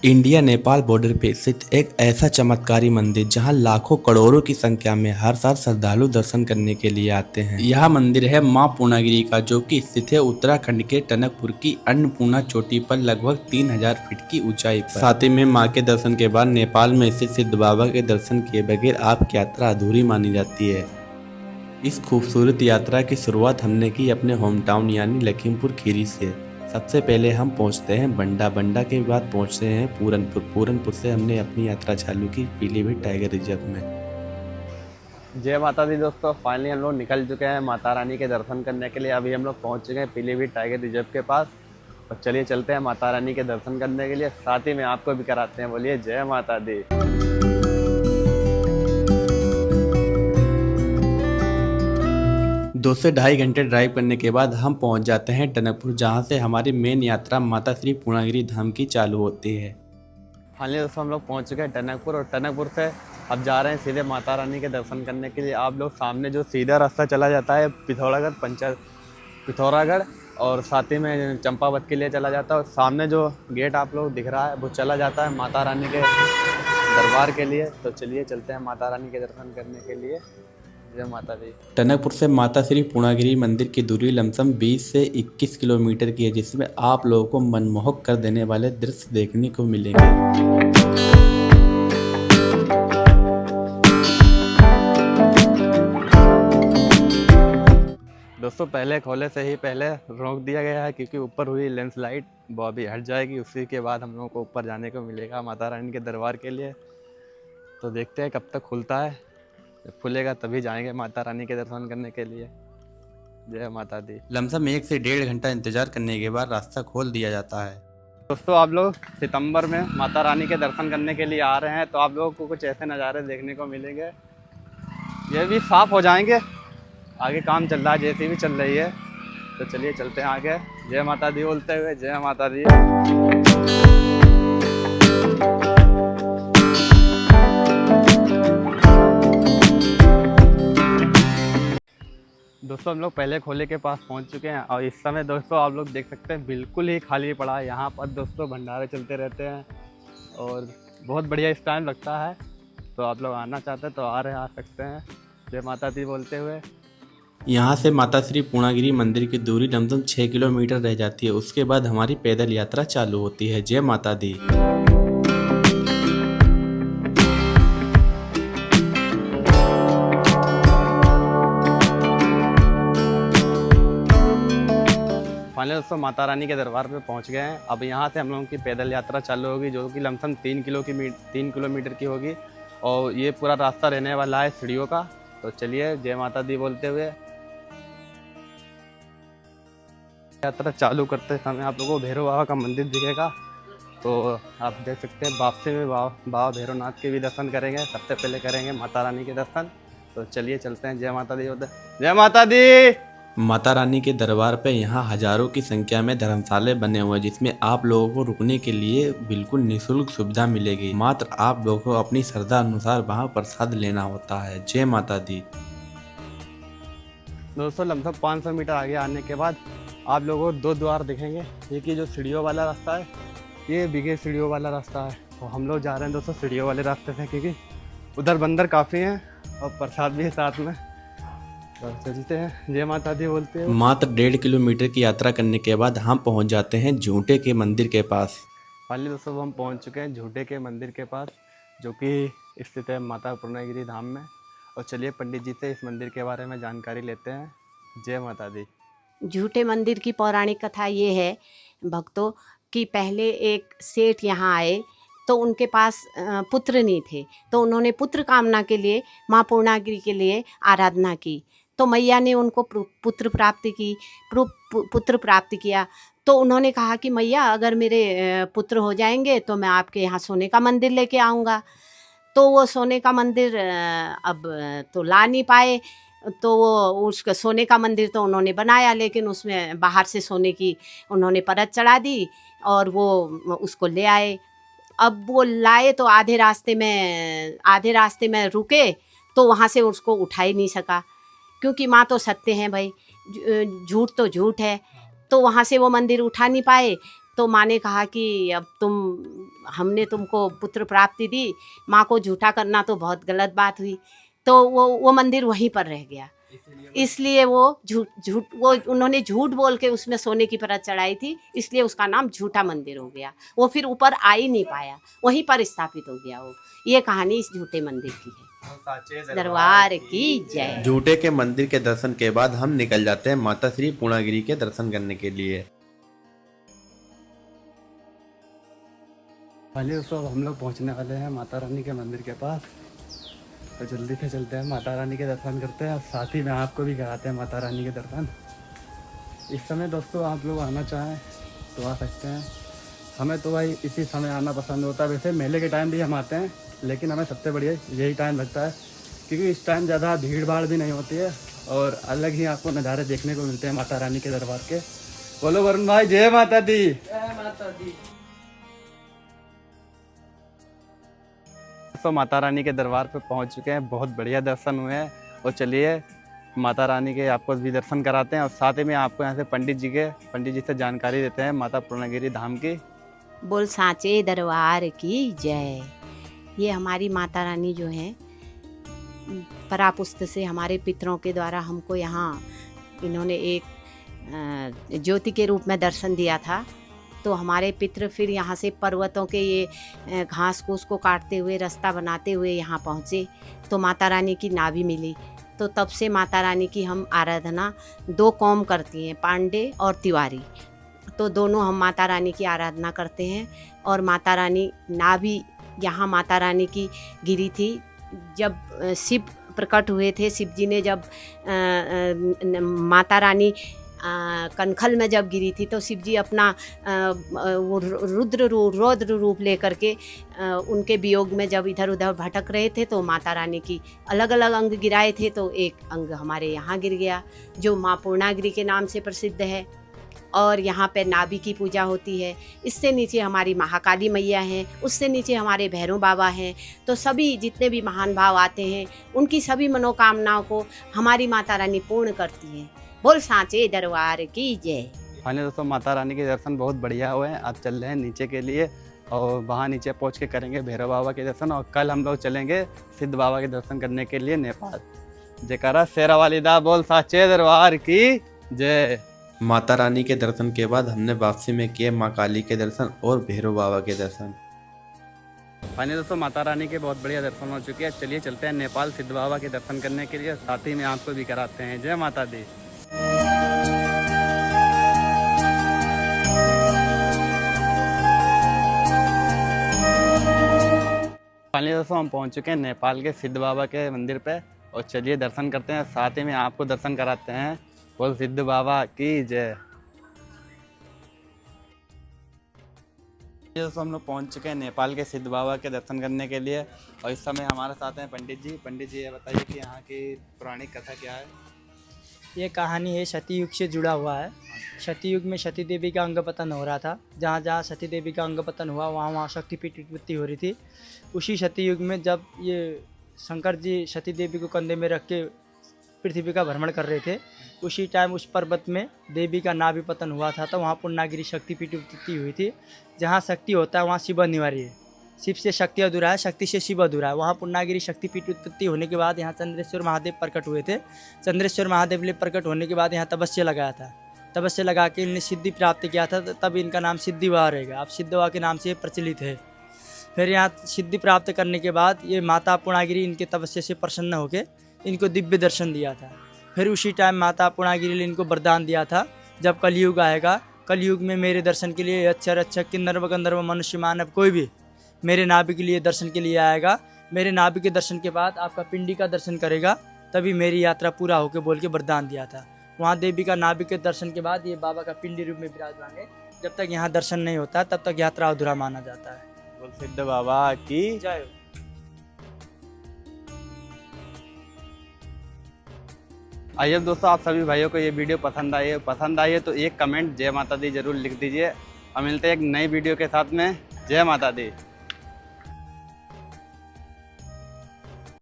India Nepal border पे स्थित एक ऐसा चमत्कारी मंदिर जहां लाखों करोड़ों की संख्या में हर साल श्रद्धालु दर्शन करने के लिए आते हैं। यह मंदिर है मां पूर्णागिरी का, जो कि स्थित है उत्तराखंड के टनकपुर की अन्नपूर्णा चोटी पर लगभग 3000 फीट की ऊंचाई पर। साथ ही में मां के दर्शन के बाद नेपाल में स्थित सिद्ध बाबा के दर्शन किए बगैर आपकी यात्रा अधूरी मानी जाती है। इस खूबसूरत यात्रा की शुरुआत हमने की अपने होम टाउन यानी लखीमपुर खीरी से। सबसे पहले हम पहुंचते हैं बंडा, बंडा के बाद पहुंचते हैं पूरनपुर, पूरनपुर से हमने अपनी यात्रा चालू की पीलीभीत टाइगर रिजर्व में। जय माता दी दोस्तों, फाइनली हम लोग निकल चुके हैं माता रानी के दर्शन करने के लिए। अभी हम लोग पहुंच चुके हैं पीलीभीत टाइगर रिजर्व के पास और चलिए चलते हैं माता रानी के दर्शन करने के लिए, साथ ही में आपको भी कराते हैं। बोलिए जय माता दी। 2 से ढाई घंटे ड्राइव करने के बाद हम पहुंच जाते हैं टनकपुर, जहां से हमारी मेन यात्रा माता श्री पूर्णागिरी धाम की चालू होती है। फाइनली दोस्तों हम लोग पहुंच चुके हैं टनकपुर और टनकपुर से अब जा रहे हैं सीधे माता रानी के दर्शन करने के लिए। आप लोग सामने जो सीधा रास्ता चला जाता है पिथौरागढ़ पंचायत पिथौरागढ़ और साथ ही में चंपावत के लिए चला जाता है, और सामने जो गेट आप लोग दिख रहा है वो चला जाता है माता रानी के दरबार के लिए। तो चलिए चलते हैं माता रानी के दर्शन करने के लिए। जय माता दी। टनकपुर से माता श्री पूर्णागिरी मंदिर की दूरी लमसम 20 से 21 किलोमीटर की है, जिसमें आप लोगों को मनमोहक कर देने वाले दृश्य देखने को मिलेंगे। दोस्तों पहले खोले से ही पहले रोक दिया गया है क्योंकि ऊपर हुई लैंडस्लाइड, वो अभी हट जाएगी, उसी के बाद हम लोगों को ऊपर जाने को मिलेगा माता रानी के दरबार के लिए। तो देखते हैं कब तक खुलता है, जब खुलेगा तभी जाएंगे माता रानी के दर्शन करने के लिए। जय माता दी। लमसम 1 से 1.5 घंटा इंतजार करने के बाद रास्ता खोल दिया जाता है। दोस्तों आप लोग सितंबर में माता रानी के दर्शन करने के लिए आ रहे हैं तो आप लोगों को कुछ ऐसे नज़ारे देखने को मिलेंगे। ये भी साफ हो जाएंगे, आगे काम चल रहा है, जेसीबी चल रही है। तो चलिए चलते हैं आगे। जय माता दी बोलते हुए जय माता दी। दोस्तों हम लोग पहले खोले के पास पहुंच चुके हैं और इस समय दोस्तों आप लोग देख सकते हैं बिल्कुल ही खाली पड़ा है। यहाँ पर दोस्तों भंडारे चलते रहते हैं और बहुत बढ़िया इस टाइम लगता है। तो आप लोग आना चाहते हैं तो आ सकते हैं जय माता दी बोलते हुए। यहाँ से माता श्री पूर्णागिरी मंदिर की दूरी लमसम 6 किलोमीटर रह जाती है। उसके बाद हमारी पैदल यात्रा चालू होती है। जय माता दी। फाइनली दोस्तों माता रानी के दरबार पे पहुंच गए हैं। अब यहाँ से हम लोगों की पैदल यात्रा चालू होगी, जो कि लमसम 3 किलोमीटर की होगी और ये पूरा रास्ता रहने वाला है सीढ़ियों का। तो चलिए जय माता दी बोलते हुए यात्रा चालू करते समय आप लोगों को भैरव बाबा का मंदिर दिखेगा। तो आप देख सकते हैं वापसी में बाबा भैरवनाथ के भी दर्शन करेंगे। सबसे पहले करेंगे माता रानी के दर्शन। तो चलिए चलते हैं। जय माता दी होते जय माता दी। माता रानी के दरबार पे यहाँ हजारों की संख्या में धर्मशाले बने हुए हैं, जिसमें आप लोगों को रुकने के लिए बिल्कुल निःशुल्क सुविधा मिलेगी। मात्र आप लोगों को अपनी श्रद्धा अनुसार वहाँ प्रसाद लेना होता है। जय माता दी। दोस्तों लमसम 500 मीटर आगे आने के बाद आप लोगों को 2 द्वार दिखेंगे। एक ही जो सीढ़ियों वाला रास्ता है, ये बिगे सीढ़ियों वाला रास्ता है। तो हम लोग जा रहे हैं दोस्तों सीढ़ियों वाले रास्ते से, क्योंकि उधर बंदर काफ़ी हैं और प्रसाद भी है साथ में। तो चलते हैं जय माता दी बोलते हैं। मात्र 1.5 किलोमीटर की यात्रा करने के बाद हम पहुँच जाते हैं झूठे के मंदिर के पास। फाइनली दोस्तों हम पहुंच चुके हैं झूठे के मंदिर के पास, जो कि स्थित है माता पूर्णागिरी धाम में। और चलिए पंडित जी से इस मंदिर के बारे में जानकारी लेते हैं। जय माता दी। झूठे मंदिर की पौराणिक कथा ये है भक्तों कि पहले एक सेठ यहाँ आए तो उनके पास पुत्र नहीं थे, तो उन्होंने पुत्र कामना के लिए माँ पूर्णागिरी के लिए आराधना की। तो मैया ने उनको पुत्र प्राप्त किया। तो उन्होंने कहा कि मैया अगर मेरे पुत्र हो जाएंगे तो मैं आपके यहाँ सोने का मंदिर लेके आऊँगा। तो वो सोने का मंदिर अब तो ला नहीं पाए। तो वो उसका सोने का मंदिर तो उन्होंने बनाया, लेकिन उसमें बाहर से सोने की उन्होंने परत चढ़ा दी और वो उसको ले आए। अब वो लाए तो आधे रास्ते में रुके तो वहाँ से उसको उठा ही नहीं सका, क्योंकि माँ तो सत्य है भाई, झूठ तो झूठ है। तो वहाँ से वो मंदिर उठा नहीं पाए। तो माँ ने कहा कि अब हमने तुमको पुत्र प्राप्ति दी, माँ को झूठा करना तो बहुत गलत बात हुई। तो वो मंदिर वहीं पर रह गया। इसलिए वो उन्होंने झूठ बोल के उसमें सोने की परत चढ़ाई थी, इसलिए उसका नाम झूठा मंदिर हो गया। वो फिर ऊपर आ ही नहीं पाया, वहीं पर स्थापित हो गया वो। ये कहानी इस झूठे मंदिर की है। दरबार की जय। झूठे के मंदिर के दर्शन के बाद हम निकल जाते हैं माता श्री पूर्णागिरी के दर्शन करने के लिए। पहले दोस्तों हम लोग पहुंचने वाले हैं माता रानी के मंदिर के पास, तो जल्दी से चलते हैं माता रानी के दर्शन करते हैं और साथ ही में आपको भी कराते हैं माता रानी के दर्शन। इस समय दोस्तों आप लोग आना चाहें तो आ सकते हैं। हमें तो भाई इसी समय आना पसंद होता है। वैसे मेले के टाइम भी हम आते हैं, लेकिन हमें सबसे बढ़िया यही टाइम लगता है, क्योंकि इस टाइम ज़्यादा भीड़ भाड़ भी नहीं होती है और अलग ही आपको नज़ारे देखने को मिलते हैं माता रानी के दरबार के। बोलो वरुण भाई, जय माता दी। जय माता दी। तो माता रानी के दरबार पे पहुंच चुके हैं, बहुत बढ़िया दर्शन हुए हैं। और चलिए माता रानी के आपको भी दर्शन कराते हैं और साथ ही में आपको यहाँ से पंडित जी से जानकारी देते हैं माता पूर्णागिरी धाम की। बोल सांचे दरबार की जय। ये हमारी माता रानी जो है, परापुस्त से हमारे पितरों के द्वारा हमको यहाँ इन्होंने एक ज्योति के रूप में दर्शन दिया था। तो हमारे पितृ फिर यहाँ से पर्वतों के ये घास फूस को काटते हुए रास्ता बनाते हुए यहाँ पहुँचे, तो माता रानी की नाभि मिली। तो तब से माता रानी की हम आराधना 2 कौम करती हैं, पांडे और तिवारी। तो दोनों हम माता रानी की आराधना करते हैं। और माता रानी नाभि यहाँ माता रानी की गिरी थी। जब शिव प्रकट हुए थे, शिव जी ने जब माता रानी कनखल में जब गिरी थी, तो शिव जी अपना वो रौद्र रूप लेकर के उनके वियोग में जब इधर उधर भटक रहे थे, तो माता रानी की अलग अलग अंग गिराए थे। तो एक अंग हमारे यहाँ गिर गया, जो माँ पूर्णागिरी के नाम से प्रसिद्ध है, और यहाँ पे नाभि की पूजा होती है। इससे नीचे हमारी महाकाली मैया हैं, उससे नीचे हमारे भैरव बाबा हैं। तो सभी जितने भी महान भाव आते हैं, उनकी सभी मनोकामनाओं को हमारी माता रानी पूर्ण करती हैं। बोल सांचे दरबार की जय। फाइनली दोस्तों माता रानी के दर्शन बहुत बढ़िया हुए हैं। अब चल रहे हैं नीचे के लिए और वहाँ नीचे पहुँच के करेंगे भैरव बाबा के दर्शन, और कल हम लोग चलेंगे सिद्ध बाबा के दर्शन करने के लिए नेपाल। जयकारा शेरा वाली दा। बोल सांचे दरबार की जय। माता रानी के दर्शन के बाद हमने वापसी में किए माँ काली के दर्शन और भैरव बाबा के दर्शन। फाइनली दोस्तों माता रानी के बहुत बढ़िया दर्शन हो चुके हैं। चलिए चलते हैं नेपाल सिद्ध बाबा के दर्शन करने के लिए, साथ ही में आपको भी कराते हैं। जय माता दी। फाइनली दोस्तों हम पहुंच चुके हैं नेपाल के सिद्ध बाबा के मंदिर पे, और चलिए दर्शन करते हैं, साथ ही में आपको दर्शन कराते हैं। बोल सिद्ध बाबा की जय। दोस्तों हम लोग पहुंच चुके हैं नेपाल के सिद्ध बाबा के दर्शन करने के लिए, और इस समय हमारे साथ हैं पंडित जी। पंडित जी ये बताइए कि यहाँ की पौराणिक कथा क्या है। ये कहानी है सती युग से जुड़ा हुआ है। सती युग में सती देवी का अंग पतन हो रहा था। जहाँ जहाँ सती देवी का अंग पतन हुआ, वहाँ वहाँ शक्तिपीठ उत्पत्ति हो रही थी। उसी सती युग में जब ये शंकर जी सती देवी को कंधे में रख के पृथ्वी का भ्रमण कर रहे थे, उसी टाइम उस पर्वत में देवी का नाभि पतन हुआ था। तो वहाँ पूर्णागिरी शक्तिपीठ उत्पत्ति हुई थी। जहाँ शक्ति होता है वहाँ शिव अनिवार्य है। शिव से शक्ति अधूरा है, शक्ति से शिव अधूरा है। वहाँ पूर्णागिरी शक्तिपीठ उत्पत्ति होने के बाद यहाँ चंद्रेश्वर महादेव प्रकट हुए थे। चंद्रेश्वर महादेव ने प्रकट होने के बाद यहाँ तपस्या लगाया था। तपस्या लगा के इन्हें सिद्धि प्राप्त किया था, तब इनका नाम सिद्धिवा रहेगा। अब सिद्धवा के नाम से प्रचलित है। फिर यहाँ सिद्धि प्राप्त करने के बाद ये माता पूर्णागिरी इनके तपस्या से प्रसन्न होकर इनको दिव्य दर्शन दिया था। फिर उसी टाइम माता पूर्णागिरी ने इनको वरदान दिया था, जब कलयुग आएगा, कलयुग में मेरे दर्शन के लिए अक्षर किन्नर गंधर्व मनुष्य मानव कोई भी मेरे नाभि के लिए दर्शन के लिए आएगा। मेरे नाभि के दर्शन के बाद आपका पिंडी का दर्शन करेगा, तभी मेरी यात्रा पूरा होकर बोल के वरदान दिया था। वहाँ देवी का नाभि के दर्शन के बाद ये बाबा का पिंडी रूप में विराजमान है। जब तक यहाँ दर्शन नहीं होता तब तक यात्रा अधूरा माना जाता है। बोल सिद्ध बाबा की जय। आइए दोस्तों, आप सभी भाइयों को ये वीडियो पसंद आई है तो एक कमेंट जय माता दी जरूर लिख दीजिए। और मिलते हैं एक नई वीडियो के साथ में। जय माता दी।